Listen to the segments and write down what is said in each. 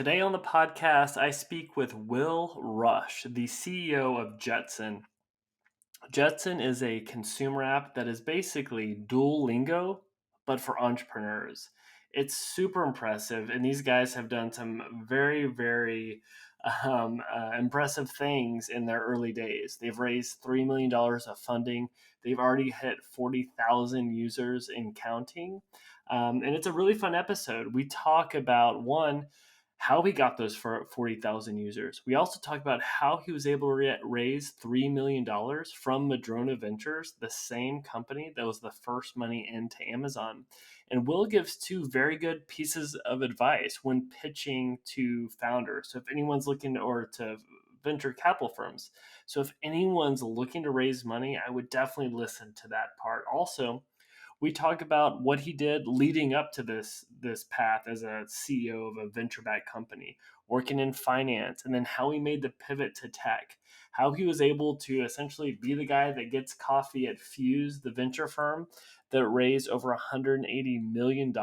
Today on the podcast, I speak with Will Rush, the CEO of Jetson. Jetson is a consumer app that is basically Duolingo, but for entrepreneurs. It's super impressive, and these guys have done some very impressive things in their early days. They've raised $3 million of funding. They've already hit 40,000 users and counting. And it's a really fun episode. We talk about one, how he got those for 40,000 users. We also talk about how he was able to raise $3 million from Madrona Ventures, the same company that was the first money into Amazon. And Will gives two very good pieces of advice when pitching to founders. So if anyone's looking or to venture capital firms. So if anyone's looking to raise money, I would definitely listen to that part. Also, we talk about what he did leading up to this path as a CEO of a venture-backed company, working in finance, and then how he made the pivot to tech, how he was able to essentially be the guy that gets coffee at Fuse, the venture firm that raised over $180 million,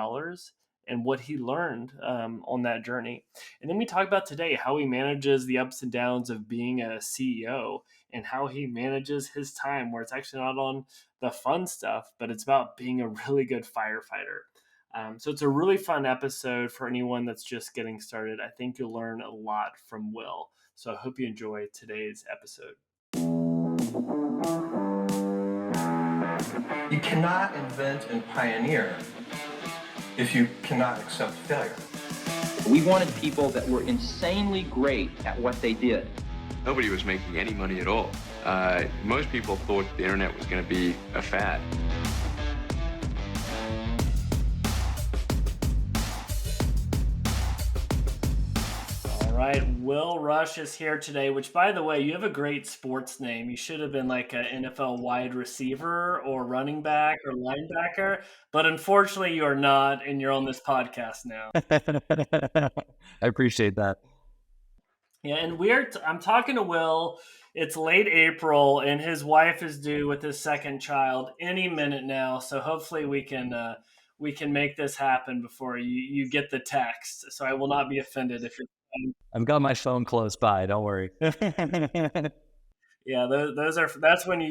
and what he learned on that journey. And then we talk about today how he manages the ups and downs of being a CEO and how he manages his time, where it's actually not on the fun stuff, but it's about being a really good firefighter. So it's a really fun episode for anyone that's just getting started. I think you'll learn a lot from Will. So I hope you enjoy today's episode. You cannot invent and pioneer if you cannot accept failure. We wanted people that were insanely great at what they did. Nobody was making any money at all. Most people thought the internet was going to be a fad. All right, Will Rush is here today, which, by the way, you have a great sports name. You should have been like an NFL wide receiver or running back or linebacker, but unfortunately you are not, and you're on this podcast now. I appreciate that. Yeah, and I'm talking to Will. It's late April, and his wife is due with his second child any minute now. So hopefully we can make this happen before you get the text. So I will not be offended if you're. I've got my phone close by. Don't worry. Yeah, that's when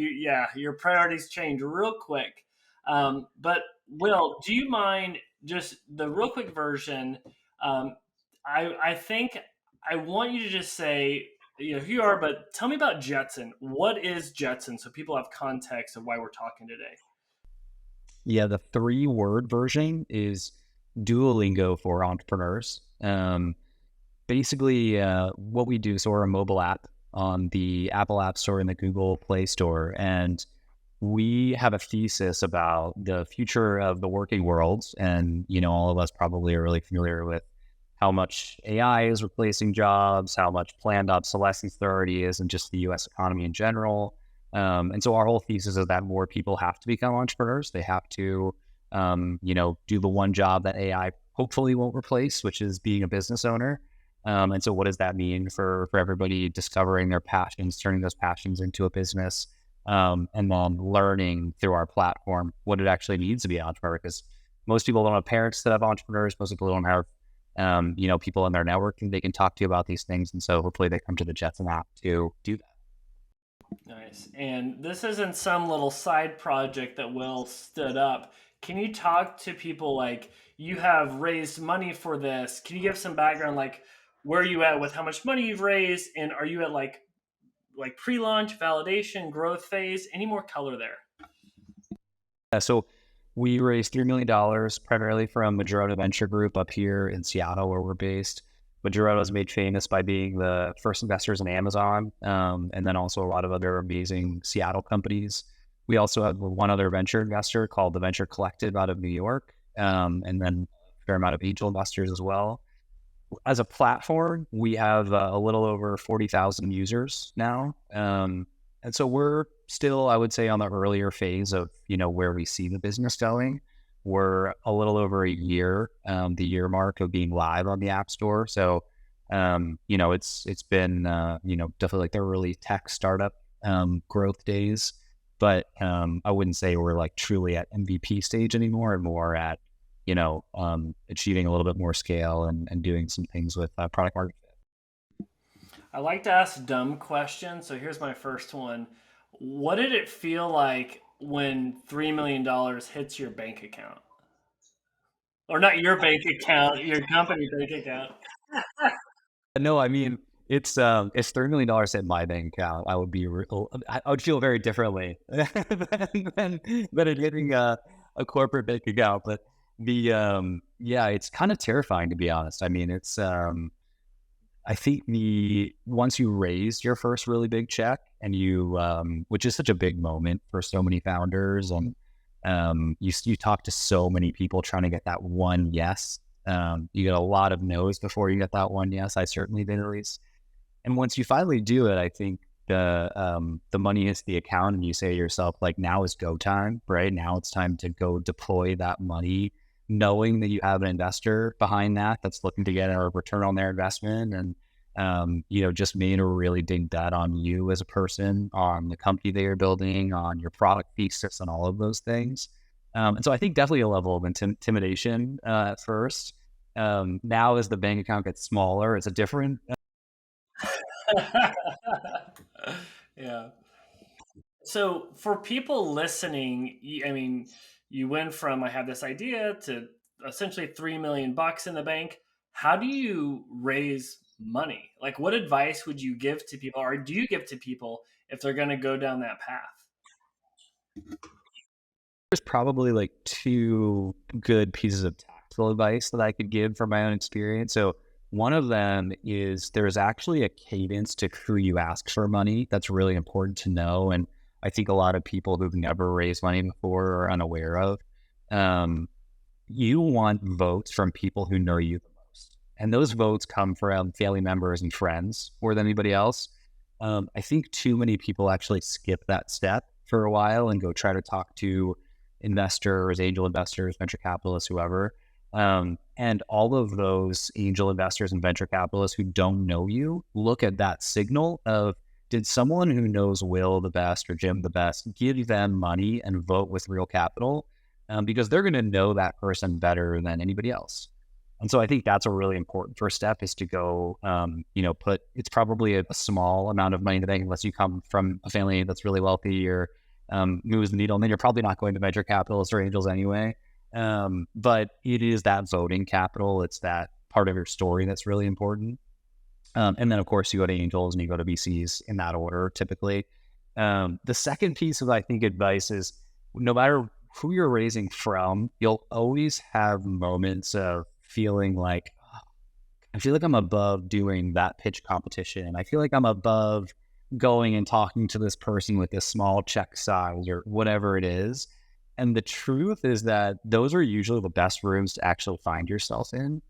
your priorities change real quick. But Will, do you mind just the real quick version? I think I want you to just say, who you are, but tell me about Jetson. What is Jetson, so people have context of why we're talking today? Yeah, the 3-word version is Duolingo for entrepreneurs. Basically, what we do, so we're a mobile app on the Apple App Store and the Google Play Store, and we have a thesis about the future of the working world. And, all of us probably are really familiar with how much AI is replacing jobs, how much planned obsolescence there already is, and just the U.S. economy in general. And so our whole thesis is that more people have to become entrepreneurs. They have to, do the one job that AI hopefully won't replace, which is being a business owner. And so what does that mean for everybody discovering their passions, turning those passions into a business, and then learning through our platform what it actually means to be an entrepreneur? Because most people don't have parents that have entrepreneurs. Most people don't have people in their network and they can talk to you about these things. And so hopefully they come to the Jetson app to do that. Nice. And this isn't some little side project that Will stood up. Can you talk to people like you have raised money for this? Can you give some background, like where are you at with how much money you've raised? And are you at like pre-launch, validation, growth phase? Any more color there? Yeah, so we raised $3 million primarily from Madrona Venture Group up here in Seattle, where we're based. Madrona was made famous by being the first investors in Amazon, and then also a lot of other amazing Seattle companies. We also have one other venture investor called the Venture Collective out of New York, and then a fair amount of angel investors as well. As a platform, we have a little over 40,000 users now. And so we're still, I would say, on the earlier phase of, where we see the business going. We're a little over a year, the year mark of being live on the App Store. So, it's been, definitely like the early tech startup growth days. But I wouldn't say we're like truly at MVP stage anymore, and more at achieving a little bit more scale and doing some things with product market fit. I like to ask dumb questions. So here's my first one. What did it feel like when $3 million hits your bank account? Or not your bank account, your company bank account. No, I mean, it's $3 million in my bank account. I would feel very differently than it hitting a corporate bank account. But yeah, it's kind of terrifying, to be honest. I mean, I think once you raise your first really big check and which is such a big moment for so many founders, and you talk to so many people trying to get that one yes. You get a lot of no's before you get that one yes. I certainly did, at least. And once you finally do it, I think the money hits the account and you say to yourself, like, now is go time, right? Now it's time to go deploy that money, knowing that you have an investor behind that's looking to get a return on their investment, and just made a really big bet on you as a person, on the company that you're building, on your product thesis, and all of those things. And so I think definitely a level of intimidation at first. Now, as the bank account gets smaller, it's a different. Yeah. So for people listening, I mean, you went from I have this idea to essentially 3 million bucks in the bank. How do you raise money? Like, what advice would you give to people, or do you give to people if they're going to go down that path? There's probably like two good pieces of tactical advice that I could give from my own experience. So one of them is there's actually a cadence to who you ask for money that's really important to know. And I think a lot of people who've never raised money before are unaware of. You want votes from people who know you the most. And those votes come from family members and friends more than anybody else. I think too many people actually skip that step for a while and go try to talk to investors, angel investors, venture capitalists, whoever. And all of those angel investors and venture capitalists who don't know you look at that signal of, did someone who knows Will the best or Jim the best give them money and vote with real capital? Because they're going to know that person better than anybody else. And so I think that's a really important first step, is to go, it's probably a small amount of money in the bank, unless you come from a family that's really wealthy or moves the needle. And then you're probably not going to venture capitalists or angels anyway. But it is that voting capital. It's that part of your story that's really important. And then, of course, you go to angels and you go to VCs in that order, typically. The second piece of, I think, advice is, no matter who you're raising from, you'll always have moments of feeling like, I feel like I'm above doing that pitch competition. I feel like I'm above going and talking to this person with this small check size or whatever it is. And the truth is that those are usually the best rooms to actually find yourself in.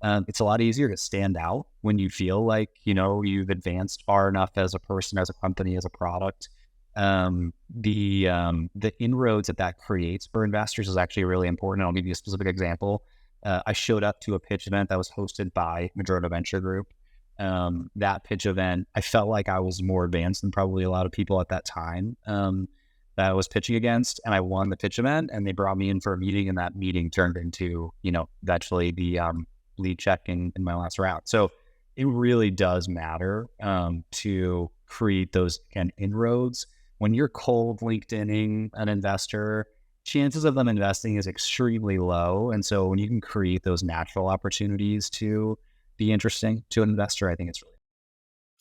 It's a lot easier to stand out when you feel like, you've advanced far enough as a person, as a company, as a product. The inroads that creates for investors is actually really important. I'll give you a specific example. I showed up to a pitch event that was hosted by Madrona Venture Group. That pitch event, I felt like I was more advanced than probably a lot of people at that time that I was pitching against, and I won the pitch event, and they brought me in for a meeting, and that meeting turned into, eventually the lead check in my last round. So it really does matter to create those inroads. When you're cold LinkedIning an investor, chances of them investing is extremely low. And so when you can create those natural opportunities to be interesting to an investor, I think it's really.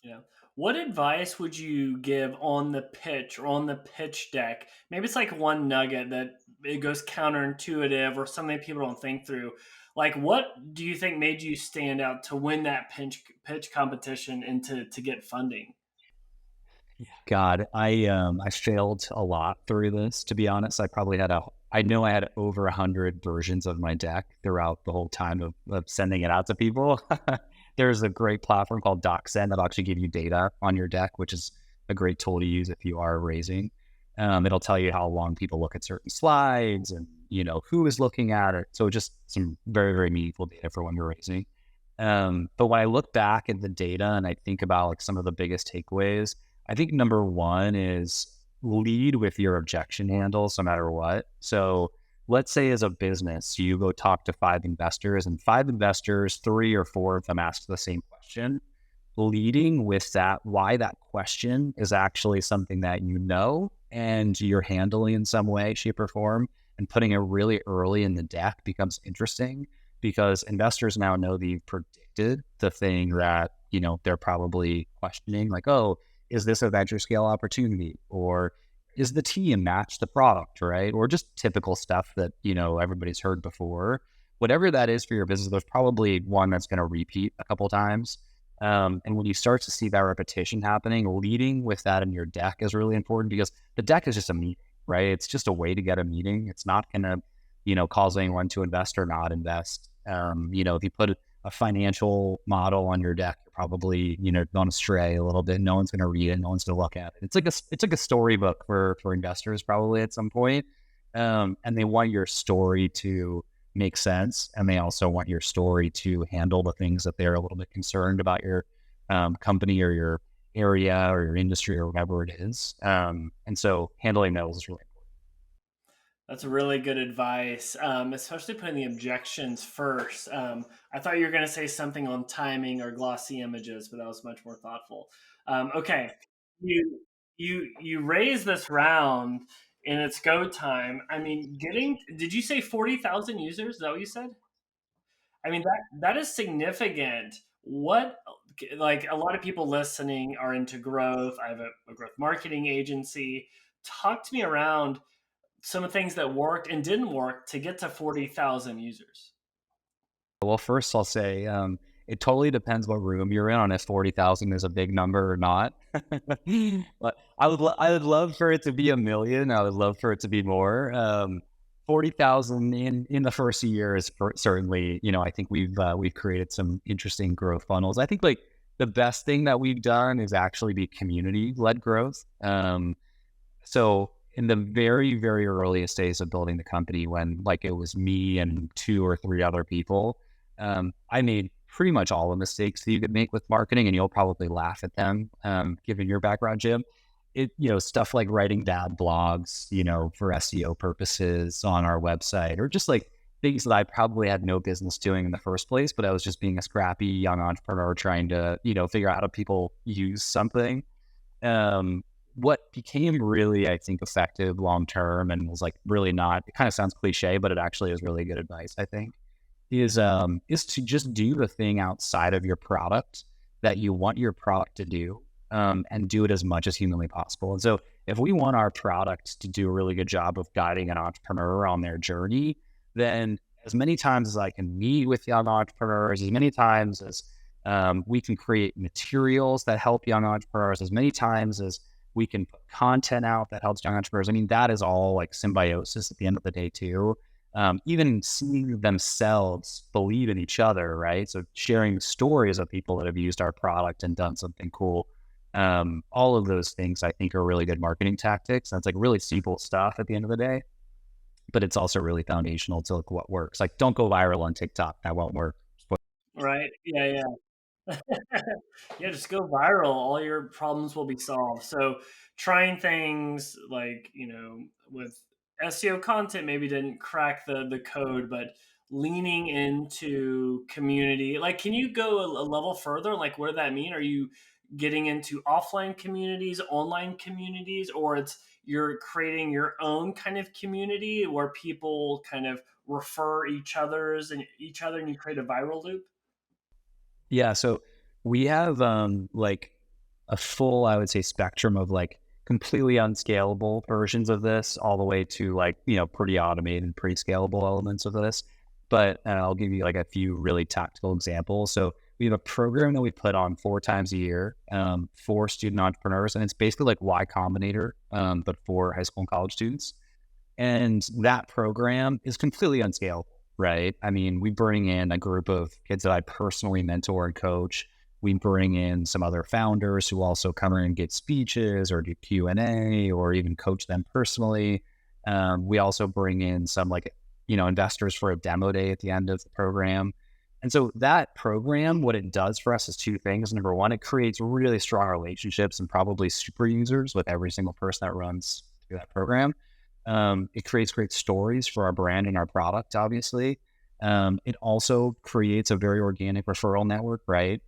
Yeah. What advice would you give on the pitch or on the pitch deck? Maybe it's like one nugget that it goes counterintuitive or something people don't think through. Like, what do you think made you stand out to win that pitch competition and to get funding? God, I failed a lot through this, to be honest. I know I had over 100 versions of my deck throughout the whole time of sending it out to people. There's a great platform called DocSend that'll actually give you data on your deck, which is a great tool to use if you are raising. It'll tell you how long people look at certain slides and, who is looking at it. So just some very, very meaningful data for when you're raising. But when I look back at the data and I think about like some of the biggest takeaways, I think number one is lead with your objection handles no matter what. So let's say as a business, you go talk to 5 investors, and 5 investors, 3 or 4 of them ask the same question. Leading with that, why that question is actually something that you know and you're handling in some way, shape, or form, and putting it really early in the deck becomes interesting because investors now know that you've predicted the thing that, they're probably questioning, like, oh, is this a venture scale opportunity? Or is the team match the product, right? Or just typical stuff that, everybody's heard before. Whatever that is for your business, there's probably one that's going to repeat a couple times. And when you start to see that repetition happening, leading with that in your deck is really important because the deck is just a meeting, right? It's just a way to get a meeting. It's not going to, cause anyone to invest or not invest. If you put a financial model on your deck, you're probably, going to stray a little bit. No one's going to read it. No one's going to look at it. It's like a storybook for investors probably at some point. And they want your story to make sense. And they also want your story to handle the things that they're a little bit concerned about your company or your area or your industry or whatever it is. And so handling those is really important. That's really good advice, especially putting the objections first. I thought you were going to say something on timing or glossy images, but that was much more thoughtful. Okay, you you raise this round and it's go time. I mean, getting did you say 40,000 users? Is that what you said? I mean that is significant. What like a lot of people listening are into growth. I have a growth marketing agency. Talk to me around some of the things that worked and didn't work to get to 40,000 users. Well, first I'll say it totally depends what room you're in on if 40,000 is a big number or not. But I would love for it to be a million. I would love for it to be more. 40,000 in the first year is certainly, I think we've created some interesting growth funnels. I think like the best thing that we've done is actually be community led growth. So in the very, very earliest days of building the company, when like it was me and 2 or 3 other people, I made pretty much all the mistakes that you could make with marketing, and you'll probably laugh at them, given your background, Jim. Stuff like writing bad blogs, for SEO purposes on our website, or just like things that I probably had no business doing in the first place, but I was just being a scrappy young entrepreneur trying to, figure out how people use something. What became really, I think, effective long term and was like really not, it kind of sounds cliche, but it actually is really good advice, I think, is to just do the thing outside of your product that you want your product to do, and do it as much as humanly possible. And so if we want our product to do a really good job of guiding an entrepreneur on their journey, then as many times as I can meet with young entrepreneurs, as many times as we can create materials that help young entrepreneurs, as many times as we can put content out that helps young entrepreneurs. I mean, that is all like symbiosis at the end of the day too. Even seeing themselves believe in each other, right? So sharing stories of people that have used our product and done something cool. All of those things I think are really good marketing tactics. That's like really simple stuff at the end of the day, but it's also really foundational to like what works. Like don't go viral on TikTok. That won't work. Right? Yeah, yeah. Yeah, just go viral. All your problems will be solved. So trying things like, with SEO content maybe didn't crack the code, but leaning into community. Like, can you go a level further? Like, what does that mean? Are you getting into offline communities, online communities, or you're creating your own kind of community where people kind of refer each other and you create a viral loop? Yeah, so we have like a full, I would say, spectrum of like completely unscalable versions of this, all the way to like, pretty automated, pretty scalable elements of this. But I'll give you like a few really tactical examples. So we have a program that we put on 4 times a year for student entrepreneurs, and it's basically like Y Combinator, but for high school and college students. And that program is completely unscalable, right? I mean, we bring in a group of kids that I personally mentor and coach. We bring in some other founders who also come in and give speeches or do Q&A or even coach them personally. We also bring in some like, investors for a demo day at the end of the program. And so that program, what it does for us is 2 things. Number one, it creates really strong relationships and probably super users with every single person that runs through that program. It creates great stories for our brand and our product, obviously. It also creates a very organic referral network, right?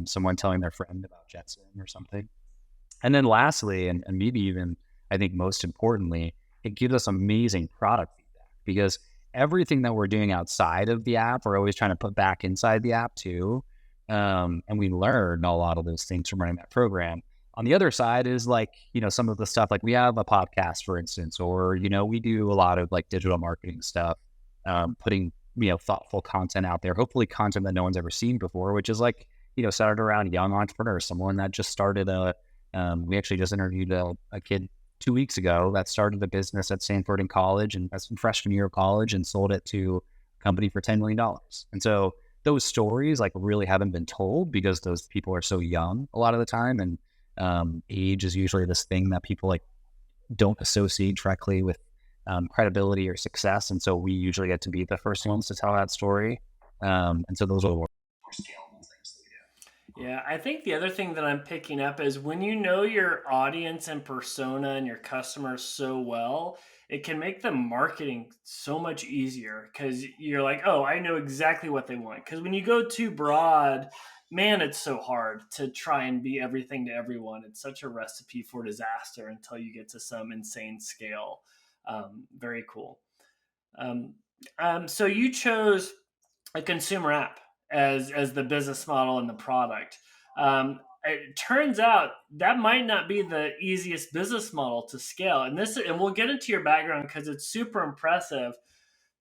Someone telling their friend about Jetson or something. And then lastly, and maybe even I think most importantly, it gives us amazing product feedback because everything that we're doing outside of the app, we're always trying to put back inside the app too. And we learn a lot of those things from running that program. On the other side is like, some of the stuff like we have a podcast, for instance, or, we do a lot of like digital marketing stuff, putting, thoughtful content out there, hopefully content that no one's ever seen before, which is like, centered around young entrepreneurs, someone that just started we actually just interviewed a kid 2 weeks ago that started a business at Stanford in college and that's freshman year of college and sold it to a company for $10 million. And so those stories like really haven't been told because those people are so young a lot of the time. And age is usually this thing that people like don't associate directly with credibility or success. And so we usually get to be the first ones to tell that story. And so those are the more scalable things that we do. Yeah, I think the other thing that I'm picking up is when you know your audience and persona and your customers so well, it can make the marketing so much easier because you're like, oh, I know exactly what they want. Because when you go too broad, man, it's so hard to try and be everything to everyone. It's such a recipe for disaster until you get to some insane scale. Very cool. Um, so you chose a consumer app as the business model and the product. It turns out that might not be the easiest business model to scale. And we'll get into your background because it's super impressive.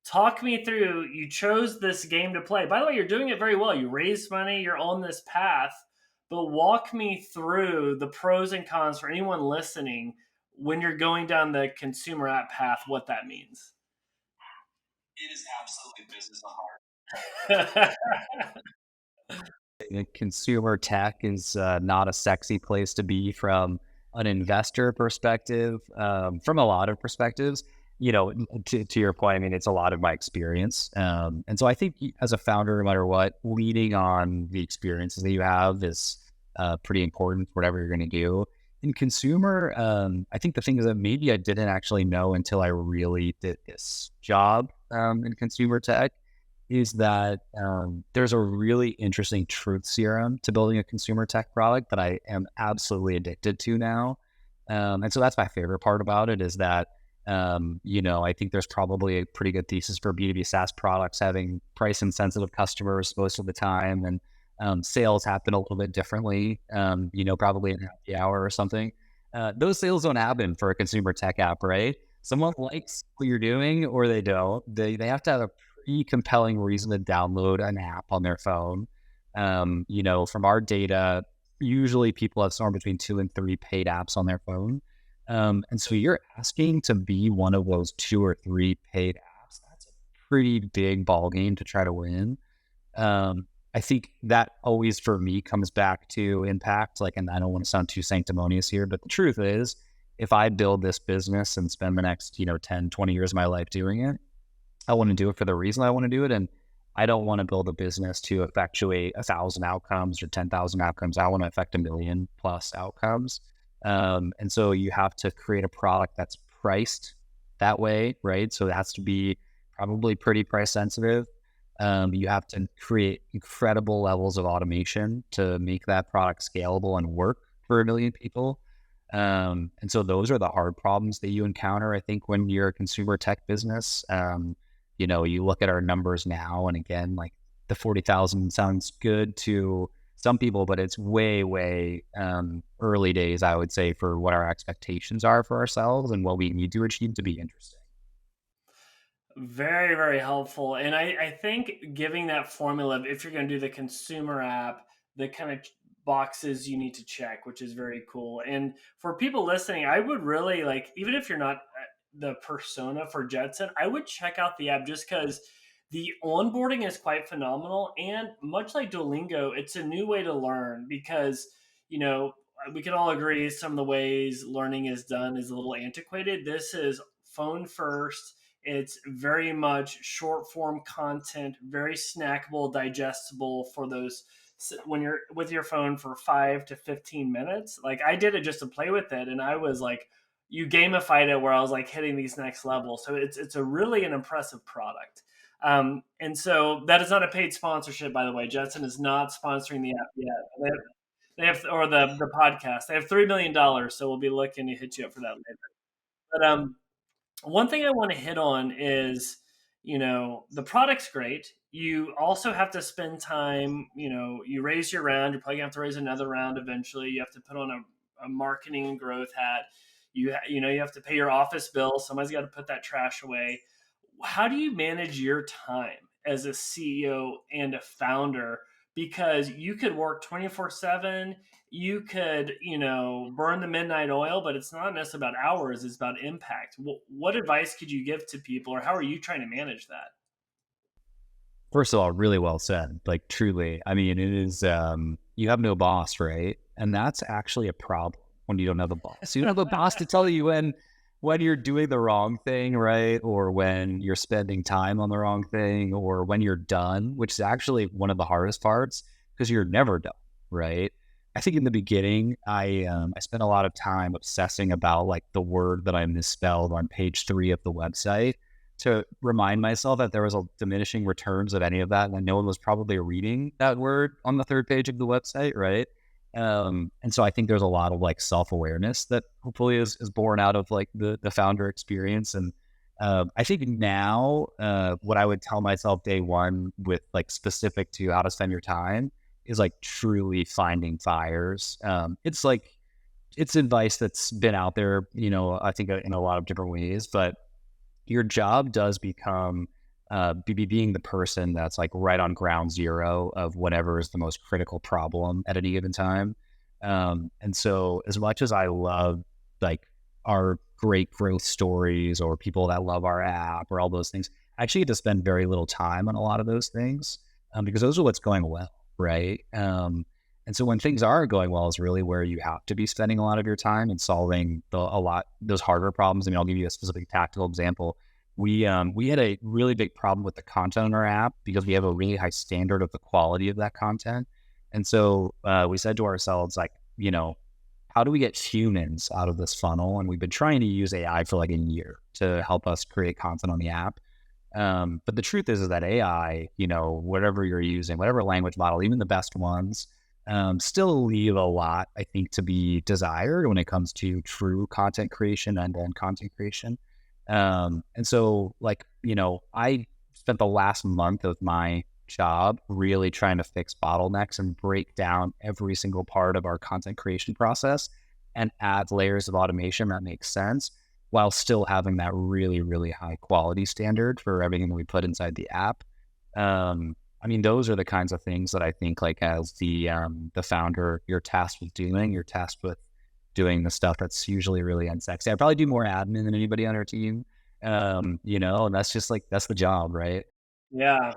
Talk me through. You chose this game to play. By the way, you're doing it very well. You raised money. You're on this path. But walk me through the pros and cons for anyone listening when you're going down the consumer app path. What that means. It is absolutely business on consumer tech is not a sexy place to be from an investor perspective, from a lot of perspectives. To your point, I mean, it's a lot of my experience. And so I think as a founder, no matter what, leading on the experiences that you have is pretty important for whatever you're going to do. In consumer, I think the thing is that maybe I didn't actually know until I really did this job in consumer tech is that there's a really interesting truth serum to building a consumer tech product that I am absolutely addicted to now. And so that's my favorite part about it is that, I think there's probably a pretty good thesis for B2B SaaS products having price insensitive customers most of the time. And sales happen a little bit differently, probably in happy hour or something. Those sales don't happen for a consumer tech app, right? Someone likes what you're doing or they don't. They have to have a pretty compelling reason to download an app on their phone. From our data, usually people have somewhere between 2 and 3 paid apps on their phone. And so you're asking to be one of those 2 or 3 paid apps. That's a pretty big ball game to try to win. I think that always for me comes back to impact. And I don't want to sound too sanctimonious here, but the truth is, if I build this business and spend the next, 10, 20 years of my life doing it, I want to do it for the reason I want to do it. And I don't want to build a business to effectuate 1,000 outcomes or 10,000 outcomes. I want to affect 1,000,000+ outcomes. And so you have to create a product that's priced that way, right? So it has to be probably pretty price sensitive. You have to create incredible levels of automation to make that product scalable and work for 1,000,000 people. And so those are the hard problems that you encounter, I think, when you're a consumer tech business. You look at our numbers now, and again, like the 40,000 sounds good to some people, but it's way, way early days, I would say, for what our expectations are for ourselves and what we need to achieve to be interesting. Very, very helpful. And I think giving that formula of if you're going to do the consumer app, the kind of boxes you need to check, which is very cool. And for people listening, I would really like, even if you're not the persona for Jetson, I would check out the app just because the onboarding is quite phenomenal. And much like Duolingo, it's a new way to learn because, we can all agree some of the ways learning is done is a little antiquated. This is phone first. It's very much short form content, very snackable, digestible for those when you're with your phone for 5 to 15 minutes. Like I did it just to play with it, and I was like you gamified it where I was like hitting these next levels. So it's a really an impressive product. And so that is not a paid sponsorship, by the way. Jetson is not sponsoring the app yet. They have or the podcast. They have $3 million, so we'll be looking to hit you up for that later. But one thing I want to hit on is, the product's great. You also have to spend time, you raise your round. You're probably going to have to raise another round eventually. You have to put on a marketing and growth hat. You have to pay your office bill. Somebody's got to put that trash away. How do you manage your time as a CEO and a founder? Because you could work 24/7, you could, burn the midnight oil, but it's not necessarily about hours, it's about impact. What advice could you give to people, or how are you trying to manage that? First of all, really well said. Like truly, I mean, it is. You have no boss, right? And that's actually a problem when you don't have a boss. You don't have a boss to tell you when you're doing the wrong thing, right? Or when you're spending time on the wrong thing, or when you're done, which is actually one of the hardest parts because you're never done, right? I think in the beginning, I spent a lot of time obsessing about like the word that I misspelled on page 3 of the website to remind myself that there was a diminishing returns of any of that, and that no one was probably reading that word on the 3rd page of the website, right? And so I think there's a lot of like self-awareness that hopefully is born out of like the founder experience. And I think now what I would tell myself day one with like specific to how to spend your time is like truly finding fires. It's advice that's been out there, I think in a lot of different ways, but your job does become being the person that's like right on ground zero of whatever is the most critical problem at any given time. And so as much as I love like our great growth stories or people that love our app or all those things, I actually get to spend very little time on a lot of those things because those are what's going well, right? And so when things are going well is really where you have to be spending a lot of your time and solving those harder problems. I mean, I'll give you a specific tactical example. We had a really big problem with the content on our app because we have a really high standard of the quality of that content. And so we said to ourselves, like, how do we get humans out of this funnel? And we've been trying to use AI for like a year to help us create content on the app. But the truth is that AI, whatever you're using, whatever language model, even the best ones, still leave a lot, I think, to be desired when it comes to true content creation and end content creation. And so, like, I spent the last month of my job really trying to fix bottlenecks and break down every single part of our content creation process and add layers of automation that makes sense while still having that really, really high quality standard for everything that we put inside the app. I mean, those are the kinds of things that I think, like, as the founder, you're tasked with doing. You're tasked with doing the stuff that's usually really unsexy. I probably do more admin than anybody on our team, and that's just like that's the job, right? Yeah.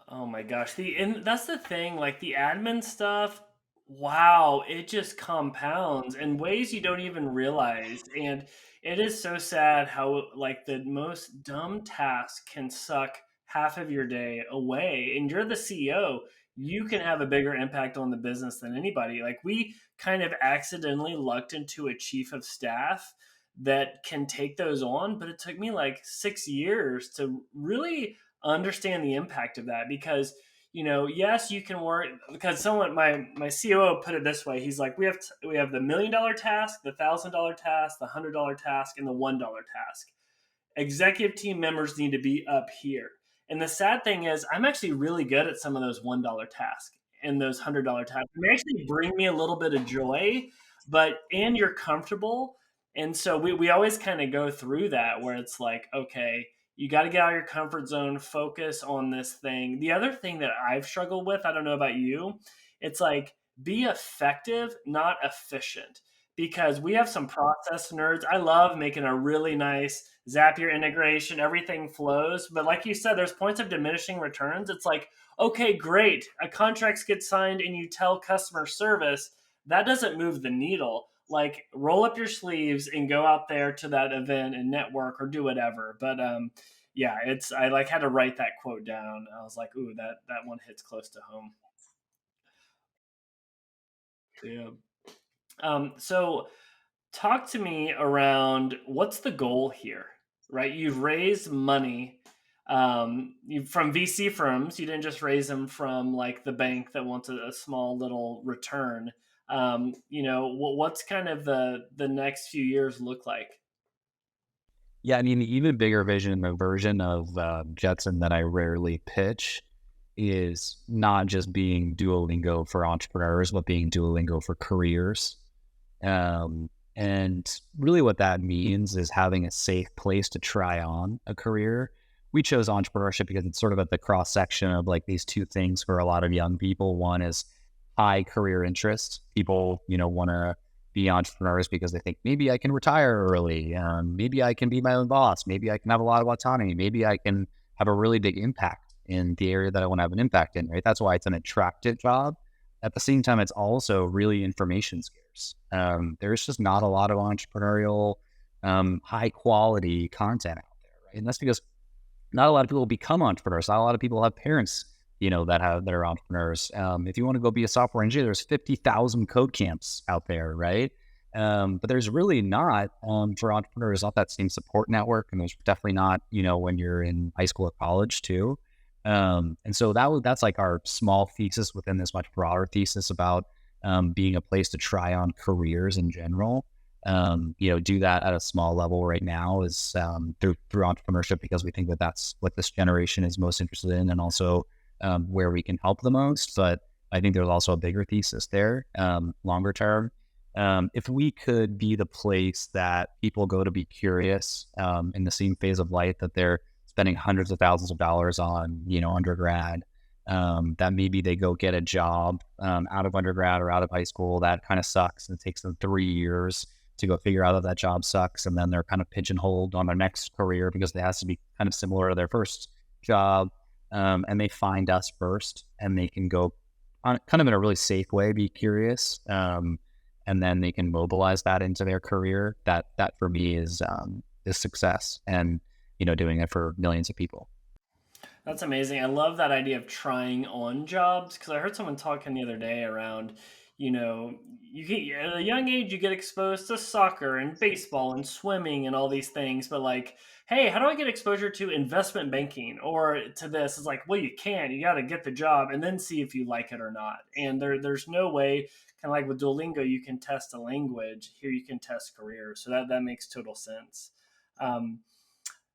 Oh my gosh. And that's the thing, like the admin stuff, wow, it just compounds in ways you don't even realize. And it is so sad how like the most dumb task can suck half of your day away. And you're the CEO. You can have a bigger impact on the business than anybody. Like we kind of accidentally lucked into a chief of staff that can take those on, but it took me like 6 years to really understand the impact of that because yes, you can work because someone my COO put it this way. He's like, we have the $1 million task, the $1,000 task, the $100 task, and the $1 task. Executive team members need to be up here. And the sad thing is, I'm actually really good at some of those $1 tasks and those $100 tasks. They actually bring me a little bit of joy, and you're comfortable. And so we always kind of go through that where it's like, okay, you got to get out of your comfort zone, focus on this thing. The other thing that I've struggled with, I don't know about you, it's like be effective, not efficient because we have some process nerds. I love making a really nice Zapier integration, everything flows. But like you said, there's points of diminishing returns. It's like, okay, great. A contracts get signed and you tell customer service, that doesn't move the needle. Like roll up your sleeves and go out there to that event and network or do whatever. But yeah, I like had to write that quote down. I was like, ooh, that one hits close to home. Yeah. So talk to me around what's the goal here, right? You've raised money from VC firms. You didn't just raise them from like the bank that wants a small little return. What's kind of the next few years look like? Yeah, I mean, the even bigger vision, the version of Jetson that I rarely pitch is not just being Duolingo for entrepreneurs, but being Duolingo for careers. And really what that means is having a safe place to try on a career. We chose entrepreneurship because it's sort of at the cross section of like these two things for a lot of young people. One is high career interest. People, want to be entrepreneurs because they think maybe I can retire early. Maybe I can be my own boss. Maybe I can have a lot of autonomy. Maybe I can have a really big impact in the area that I want to have an impact in, right? That's why it's an attractive job. At the same time, it's also really information scarce. There's just not a lot of entrepreneurial, high quality content out there, right? And that's because not a lot of people become entrepreneurs. Not a lot of people have parents, that are entrepreneurs. If you want to go be a software engineer, there's 50,000 code camps out there, right? But there's really not for entrepreneurs, not that same support network, and there's definitely not, when you're in high school or college too. And so that's like our small thesis within this much broader thesis about being a place to try on careers in general. Do that at a small level right now is through entrepreneurship, because we think that that's what this generation is most interested in, and also where we can help the most. But I think there's also a bigger thesis there, longer term. If we could be the place that people go to be curious in the same phase of life that they're spending hundreds of thousands of dollars on, undergrad, that maybe they go get a job out of undergrad or out of high school that kind of sucks, and it takes them 3 years to go figure out that job sucks, and then they're kind of pigeonholed on their next career because it has to be kind of similar to their first job, and they find us first, and they can go on kind of in a really safe way, be curious, and then they can mobilize that into their career. That for me is success, and doing it for millions of people. That's amazing. I love that idea of trying on jobs, because I heard someone talking the other day around, you get at a young age you get exposed to soccer and baseball and swimming and all these things, but like, hey, how do I get exposure to investment banking or to this? It's like, well, you got to get the job and then see if you like it or not. And there's no way, kind of like with Duolingo, you can test a language. Here you can test careers. So that makes total sense.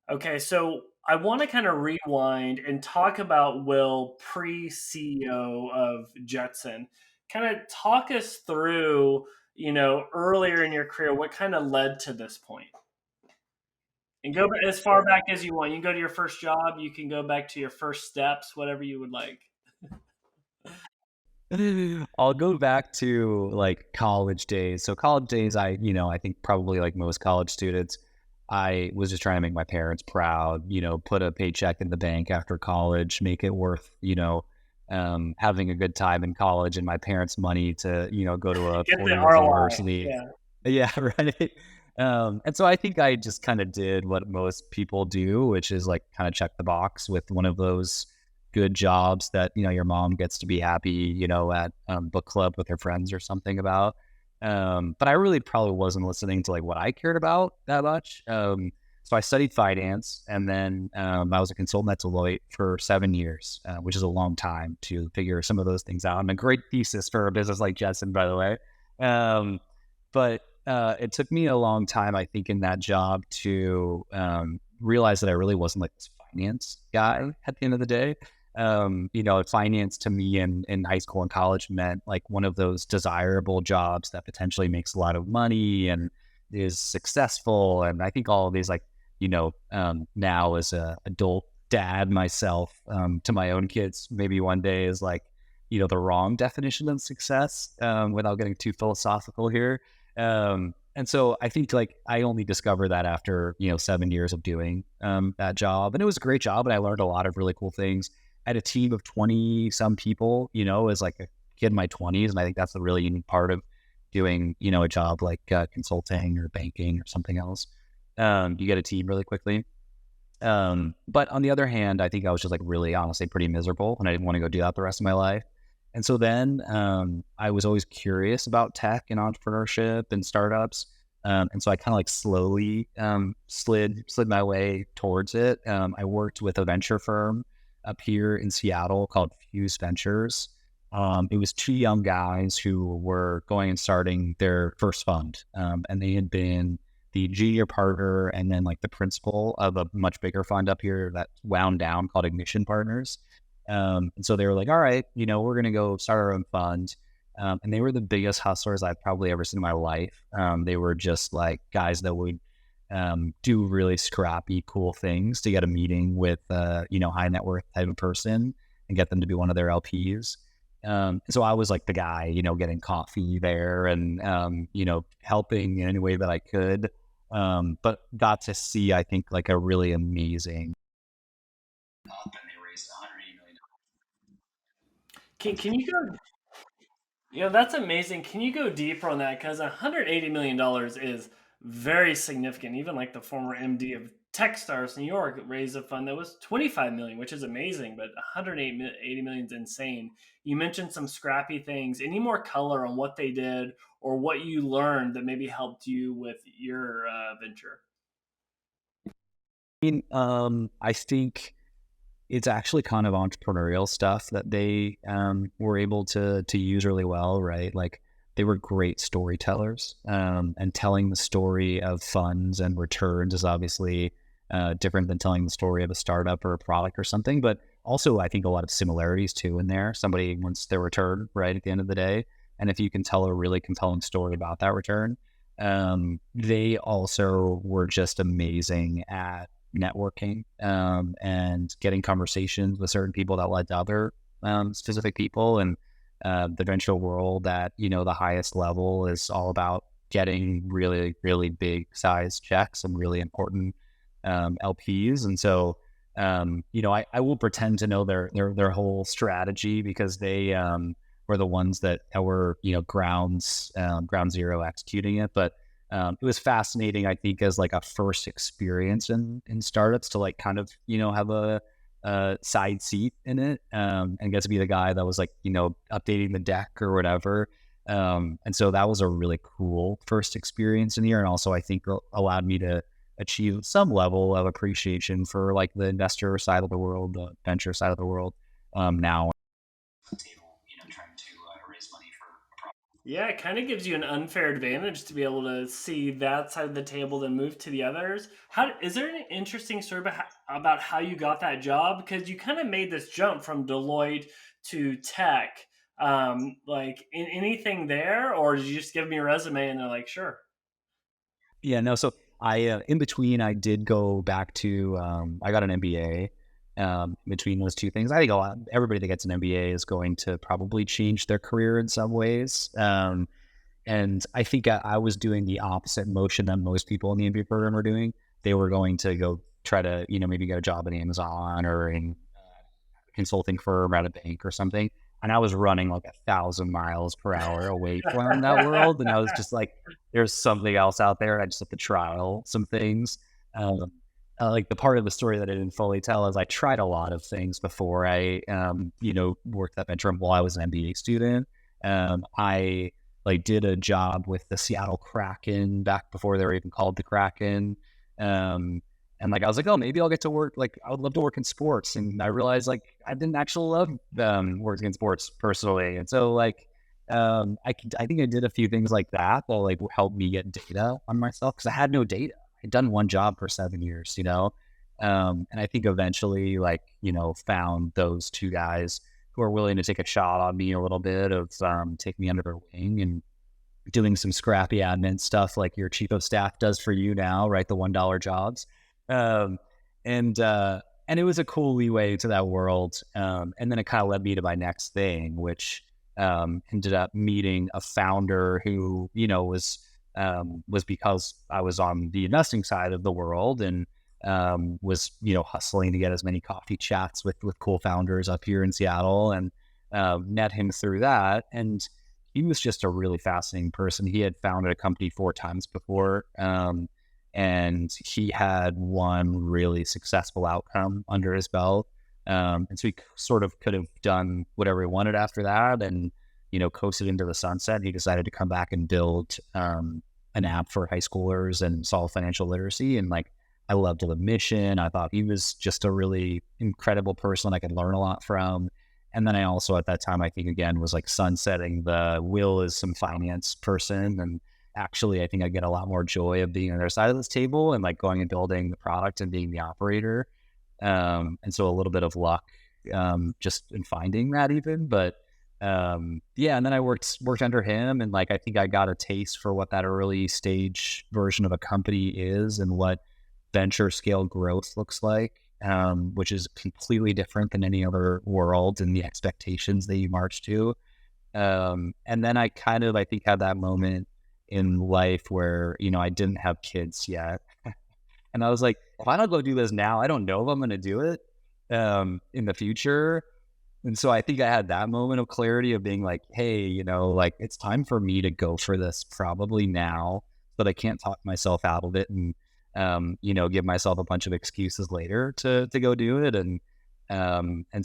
Okay, so I want to kind of rewind and talk about Will pre CEO of Jetson. Kind of talk us through, earlier in your career, what kind of led to this point. And go as far back as you want. You can go to your first job. You can go back to your first steps, whatever you would like. I'll go back to like college days. So college days, I think probably like most college students, I was just trying to make my parents proud, put a paycheck in the bank after college, make it worth, having a good time in college and my parents' money to, go to a Get the four-year ROI. university. Yeah. Yeah, right. And so I think I just kind of did what most people do, which is like kind of check the box with one of those good jobs that, your mom gets to be happy, at book club with her friends or something about. But I really probably wasn't listening to like what I cared about that much. So I studied finance, and then I was a consultant at Deloitte for 7 years, which is a long time to figure some of those things out. And a great thesis for a business like Jetson, by the way. But it took me a long time, I think, in that job to realize that I really wasn't like this finance guy at the end of the day. Finance to me in high school and college meant like one of those desirable jobs that potentially makes a lot of money and is successful. And I think all of these, like, now as a adult dad myself, to my own kids, maybe one day is like, the wrong definition of success, without getting too philosophical here. And so I think like I only discovered that after, 7 years of doing that job. And it was a great job, and I learned a lot of really cool things. I had a team of 20 some people, as like a kid in my 20s. And I think that's the really unique part of doing, a job like consulting or banking or something else. You get a team really quickly. But on the other hand, I think I was just like really honestly pretty miserable, and I didn't want to go do that the rest of my life. And so then I was always curious about tech and entrepreneurship and startups. And so I kind of like slowly slid my way towards it. I worked with a venture firm up here in Seattle called Fuse Ventures. It was two young guys who were going and starting their first fund, and they had been the junior partner and then like the principal of a much bigger fund up here that wound down called Ignition Partners. And so they were like, all right, we're going to go start our own fund. And they were the biggest hustlers I've probably ever seen in my life. They were just like guys that would do really scrappy, cool things to get a meeting with, high net worth type of person and get them to be one of their LPs. So I was like the guy, getting coffee there and, helping in any way that I could. But got to see, I think, like a really amazing. And they raised Can you go? That's amazing. Can you go deeper on that? Because $180 million is very significant. Even like the former MD of Techstars New York raised a fund that was 25 million, which is amazing, but 180 million is insane. You mentioned some scrappy things. Any more color on what they did or what you learned that maybe helped you with your venture? I think it's actually kind of entrepreneurial stuff that they were able to use really well, right? Like they were great storytellers, and telling the story of funds and returns is obviously different than telling the story of a startup or a product or something. But also, I think a lot of similarities too in there. Somebody wants their return right at the end of the day, and if you can tell a really compelling story about that return, they also were just amazing at networking, and getting conversations with certain people that led to other specific people. And the venture world at the highest level is all about getting really, really big size checks and really important LPs. And so I will pretend to know their whole strategy because they were the ones that were ground zero executing it. But it was fascinating, I think, as like a first experience in startups to like kind of, have a side seat in it, and get to be the guy that was like, updating the deck or whatever. And so that was a really cool first experience in here. And also I think allowed me to achieve some level of appreciation for like the investor side of the world, the venture side of the world, now. Table, trying to raise money for a product. Yeah, it kind of gives you an unfair advantage to be able to see that side of the table, then move to the others. How is there an interesting story about how you got that job? Because you kind of made this jump from Deloitte to tech. Like in anything there, or did you just give me a resume and they're like, sure? Yeah, no. So I, in between, I did go back to, I got an MBA. Between those two things, I think everybody that gets an MBA is going to probably change their career in some ways. And I think I was doing the opposite motion that most people in the MBA program are doing. They were going to go try to, maybe get a job at Amazon or in a consulting firm at a bank or something. And I was running like 1,000 miles per hour away from that world. And I was just like, there's something else out there. I just have to trial some things. Like the part of the story that I didn't fully tell is I tried a lot of things before I, worked that venture while I was an MBA student. I like did a job with the Seattle Kraken back before they were even called the Kraken. And like, I was like, oh, maybe I'll get to work. Like, I would love to work in sports. And I realized like, I didn't actually love working in sports personally. And so like, I think I did a few things like that like helped me get data on myself because I had no data. I'd done one job for 7 years, and I think eventually like, found those two guys who are willing to take a shot on me a little bit of taking me under their wing and doing some scrappy admin stuff like your chief of staff does for you now, right? The $1 jobs. Um, and it was a cool leeway to that world. And then it kind of led me to my next thing, which ended up meeting a founder who, was because I was on the investing side of the world and was, hustling to get as many coffee chats with cool founders up here in Seattle, and met him through that. And he was just a really fascinating person. He had founded a company 4 times before, and he had one really successful outcome under his belt. And so he sort of could have done whatever he wanted after that and, coasted into the sunset. He decided to come back and build an app for high schoolers and solve financial literacy. And like, I loved the mission. I thought he was just a really incredible person I could learn a lot from. And then I also, at that time, I think again, was like sunsetting the Will is some finance person. And actually, I think I get a lot more joy of being on their side of this table and like going and building the product and being the operator. And so a little bit of luck just in finding that even. But yeah, and then I worked under him, and like I think I got a taste for what that early stage version of a company is and what venture scale growth looks like, which is completely different than any other world and the expectations that you march to. And then I kind of, I think, had that moment in life where, you know, I didn't have kids yet. And I was like, if I don't go do this now, I don't know if I'm going to do it in the future. And so I think I had that moment of clarity of being like, hey, you know, like it's time for me to go for this probably now, but I can't talk myself out of it and, you know, give myself a bunch of excuses later to go do it. And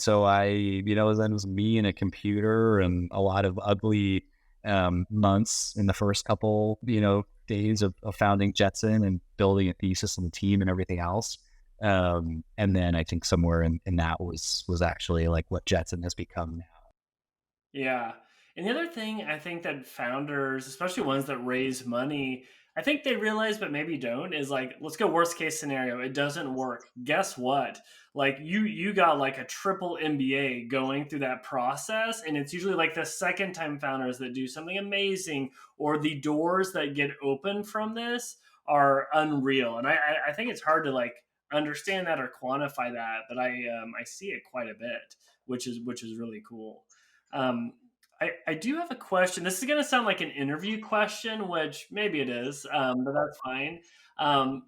so I, you know, then it was me and a computer and a lot of ugly months in the first couple, you know, days of founding Jetson and building a thesis and the team and everything else. And then I think somewhere in that was actually like what Jetson has become now. Yeah. And the other thing I think that founders, especially ones that raise money, I think they realize, but maybe don't, is like, let's go worst case scenario. It doesn't work. Guess what? Like you got like a triple MBA going through that process. And it's usually like the second time founders that do something amazing, or the doors that get open from this are unreal. And I think it's hard to like understand that or quantify that, but I see it quite a bit, which is really cool. Um, I do have a question. This is going to sound like an interview question, which maybe it is, but that's fine. Um,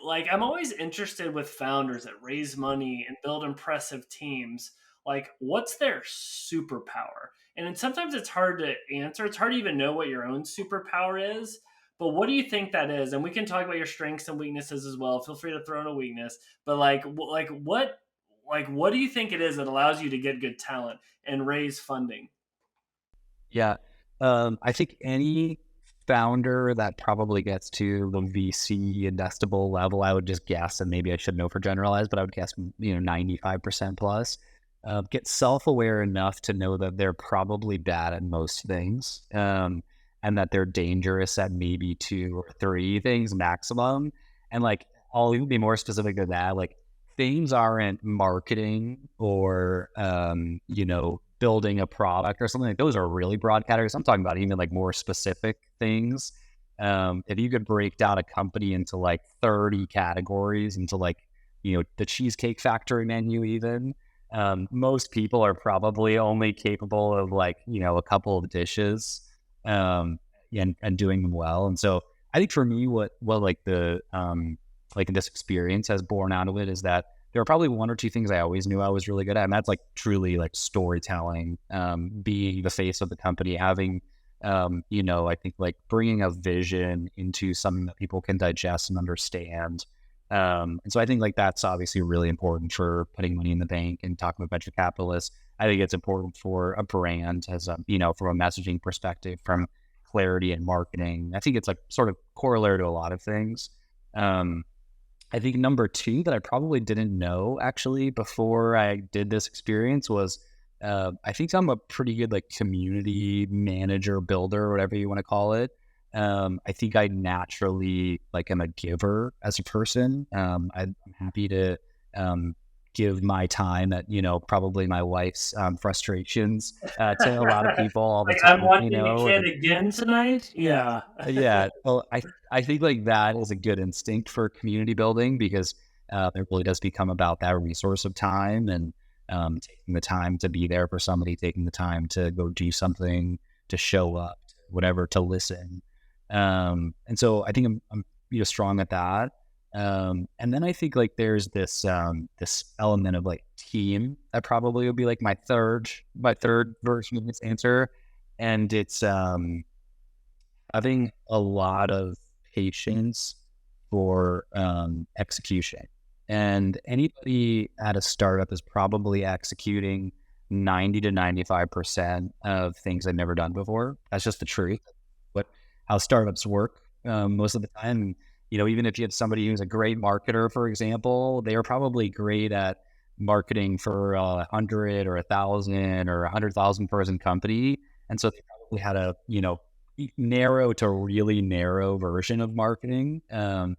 like, I'm always interested with founders that raise money and build impressive teams. Like, what's their superpower? And sometimes it's hard to answer. It's hard to even know what your own superpower is. But what do you think that is? And we can talk about your strengths and weaknesses as well. Feel free to throw in a weakness. But like what do you think it is that allows you to get good talent and raise funding? Yeah. I think any founder that probably gets to the VC investable level, I would just guess, and maybe I should know for generalized, but I would guess, you know, 95% plus, get self-aware enough to know that they're probably bad at most things, and that they're dangerous at maybe two or three things maximum. And like, I'll even be more specific than that. Like, things aren't marketing or, you know, building a product or something. Like those are really broad categories. I'm talking about even like more specific things. If you could break down a company into like 30 categories, into like, you know, the Cheesecake Factory menu even, most people are probably only capable of like, you know, a couple of dishes, and doing them well. And so I think for me, what like the, like in this experience has borne out of it is that there are probably one or two things I always knew I was really good at. And that's like truly like storytelling, being the face of the company, having, you know, I think like bringing a vision into something that people can digest and understand. And so I think like that's obviously really important for putting money in the bank and talking about venture capitalists. I think it's important for a brand as a, you know, from a messaging perspective, from clarity and marketing. I think it's like sort of corollary to a lot of things. I think number two that I probably didn't know actually before I did this experience was, I think I'm a pretty good like community manager, builder, whatever you want to call it. I think I naturally like am a giver as a person. I'm happy to give my time at, you know, probably my wife's frustrations to a lot of people all the Like, I'm time, you watching the know. kid again tonight. Yeah. Yeah, well, I think like that is a good instinct for community building because it really does become about that resource of time and taking the time to be there for somebody, taking the time to go do something, to show up, whatever, to listen. And so I think I'm you know strong at that. And then I think like there's this this element of like team that probably would be like my third version of this answer, and it's having a lot of patience for execution. And anybody at a startup is probably executing 90 to 95% of things I've never done before. That's just the truth. What how startups work. most of the time. Even if you have somebody who's a great marketer, for example, they are probably great at marketing for 100 or 1,000 or 100,000 person company. And so they probably had a, narrow to really narrow version of marketing. Now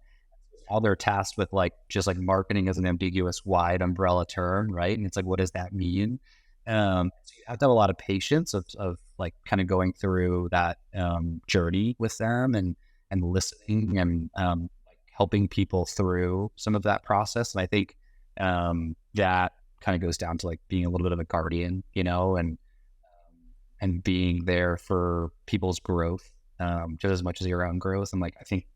they're tasked with like just like marketing as an ambiguous wide umbrella term, right? And it's like, what does that mean? So you have to have a lot of patience of like kind of going through that journey with them and listening and like helping people through some of that process. And I think that kind of goes down to like being a little bit of a guardian, and being there for people's growth just as much as your own growth. And like, I think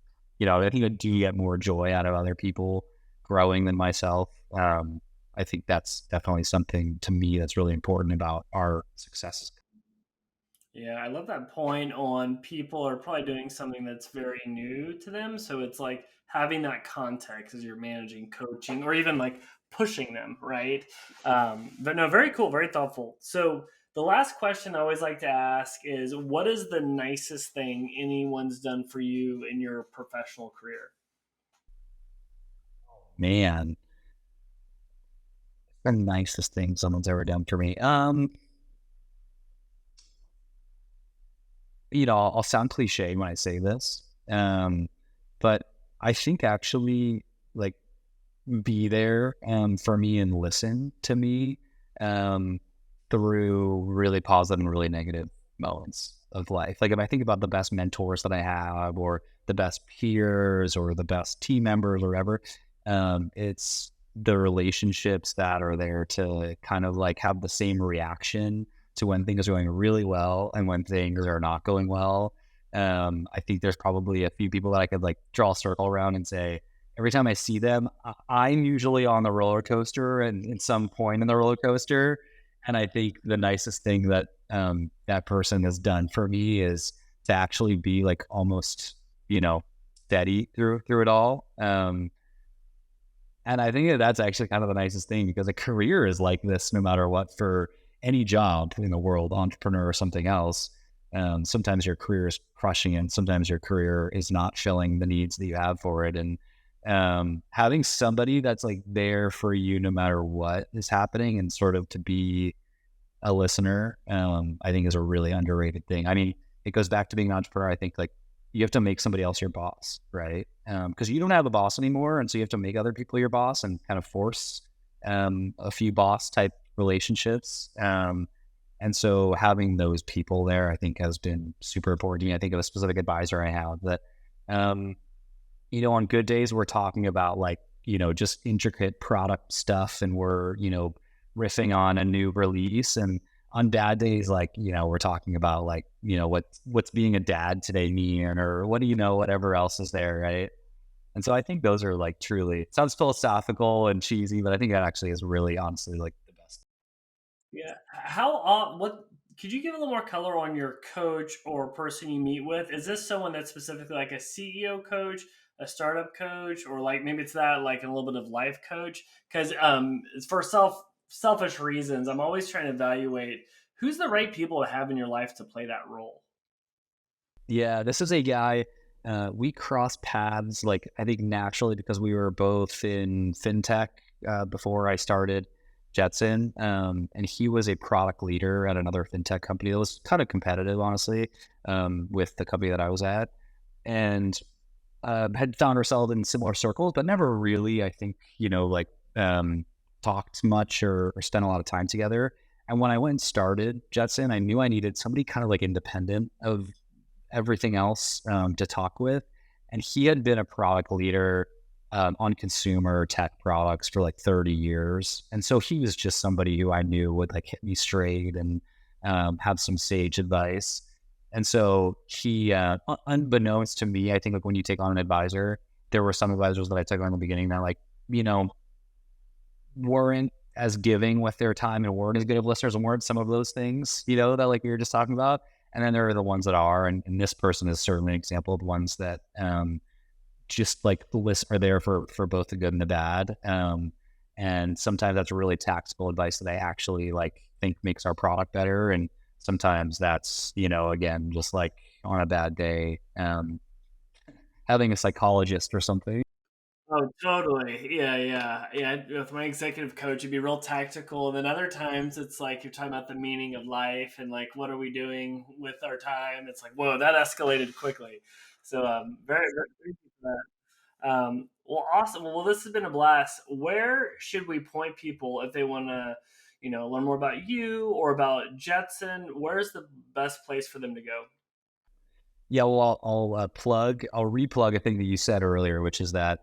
I do get more joy out of other people growing than myself. I think that's definitely something to me that's really important about our success. Yeah, I love that point on people are probably doing something that's very new to them. So it's like having that context as you're managing coaching or even like pushing them, right? But no, very cool, very thoughtful. So the last question I always like to ask is what is the nicest thing anyone's done for you in your professional career? Man, the nicest thing someone's ever done for me. I'll sound cliche when I say this, but I think actually like be there for me and listen to me um, through really positive and really negative moments of life. Like if I think about the best mentors that I have, or the best peers, or the best team members, or whatever, it's the relationships that are there to kind of like have the same reaction to when things are going really well and when things are not going well. I think there's probably a few people that I could like draw a circle around and say, every time I see them, I'm usually on the roller coaster and in some point in the roller coaster. And I think the nicest thing that that person has done for me is to actually be like almost, steady through it all. And I think that that's actually kind of the nicest thing, because a career is like this no matter what, for any job in the world, entrepreneur or something else. Sometimes your career is crushing it, and sometimes your career is not filling the needs that you have for it. And having somebody that's like there for you no matter what is happening, and sort of to be a listener, I think is a really underrated thing. I mean, it goes back to being an entrepreneur. I think like you have to make somebody else your boss, right? Because you don't have a boss anymore, and so you have to make other people your boss and kind of force a few boss type relationships. And so having those people there, I think, has been super important. I think of a specific advisor I have that, on good days, we're talking about like, just intricate product stuff, and we're, riffing on a new release. And on bad days, like, we're talking about like, what's being a dad today mean, or what do whatever else is there, right? And so I think those are like truly, it sounds philosophical and cheesy, but I think that actually is really honestly like the best. Yeah. What could you give a little more color on your coach or person you meet with? Is this someone that's specifically like a CEO coach, a startup coach, or like maybe it's that like a little bit of life coach? Because it's for selfish reasons. I'm always trying to evaluate who's the right people to have in your life to play that role. Yeah, this is a guy. We crossed paths, like I think naturally, because we were both in fintech before I started Jetson, and he was a product leader at another fintech company that was kind of competitive, honestly, with the company that I was at, and had found ourselves in similar circles, but never really, I think, like talked much or spent a lot of time together. And when I went and started Jetson, I knew I needed somebody kind of like independent of everything else to talk with. And he had been a product leader on consumer tech products for like 30 years. And so he was just somebody who I knew would like hit me straight and have some sage advice. And so he, unbeknownst to me, I think like when you take on an advisor, there were some advisors that I took on in the beginning that like, weren't as giving with their time and weren't as good of listeners and weren't some of those things, that like we were just talking about. And then there are the ones that are, and this person is certainly an example of ones that just like the list are there for both the good and the bad. And sometimes that's really tactical advice that I actually like think makes our product better. And sometimes that's, again, just like on a bad day, having a psychologist or something. Oh, totally. Yeah. With my executive coach, it'd be real tactical, and then other times it's like you're talking about the meaning of life and like what are we doing with our time. It's like whoa, that escalated quickly. So very thank you for that. Well, awesome. Well, this has been a blast. Where should we point people if they want to, learn more about you or about Jetson? Where's the best place for them to go? Yeah, well, I'll replug a thing that you said earlier, which is that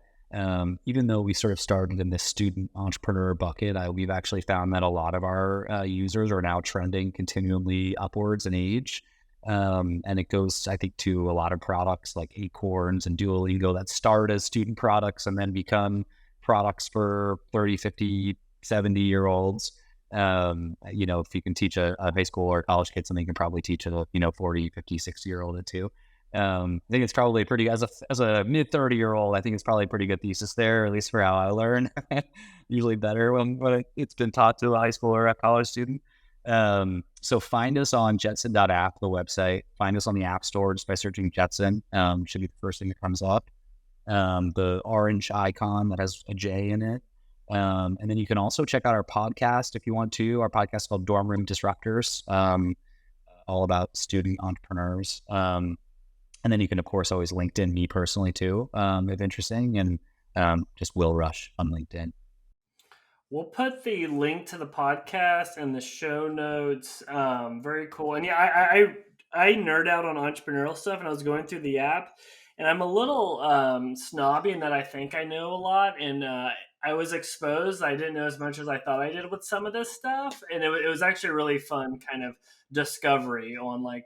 even though we sort of started in this student entrepreneur bucket, we've actually found that a lot of our users are now trending continually upwards in age. And it goes, I think, to a lot of products like Acorns and Duolingo that start as student products and then become products for 30, 50, 70-year-olds. If you can teach a high school or college kid something, you can probably teach a, 40, 50, 60-year-old it too. I think it's probably pretty, as a mid 30-year-old, I think it's probably a pretty good thesis there, at least for how I learn. Usually better when it's been taught to a high school or a college student. So find us on jetson.app, the website. Find us on the App Store just by searching Jetson. Should be the first thing that comes up. The orange icon that has a J in it. And then you can also check out our podcast if you want to. Our podcast is called Dorm Room Disruptors, all about student entrepreneurs. And then you can, of course, always LinkedIn me personally too, if interesting, and just Will Rush on LinkedIn. We'll put the link to the podcast and the show notes. Very cool. And yeah, I nerd out on entrepreneurial stuff, and I was going through the app, and I'm a little snobby in that I think I know a lot, and I was exposed. I didn't know as much as I thought I did with some of this stuff, and it was actually a really fun kind of discovery on like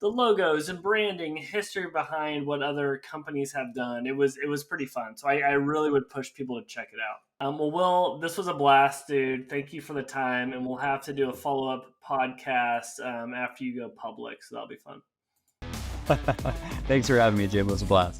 the logos and branding, history behind what other companies have done. It was pretty fun. So I really would push people to check it out. Well, Will, this was a blast, dude. Thank you for the time, and we'll have to do a follow up podcast after you go public, so that'll be fun. Thanks for having me, Jim. It was a blast.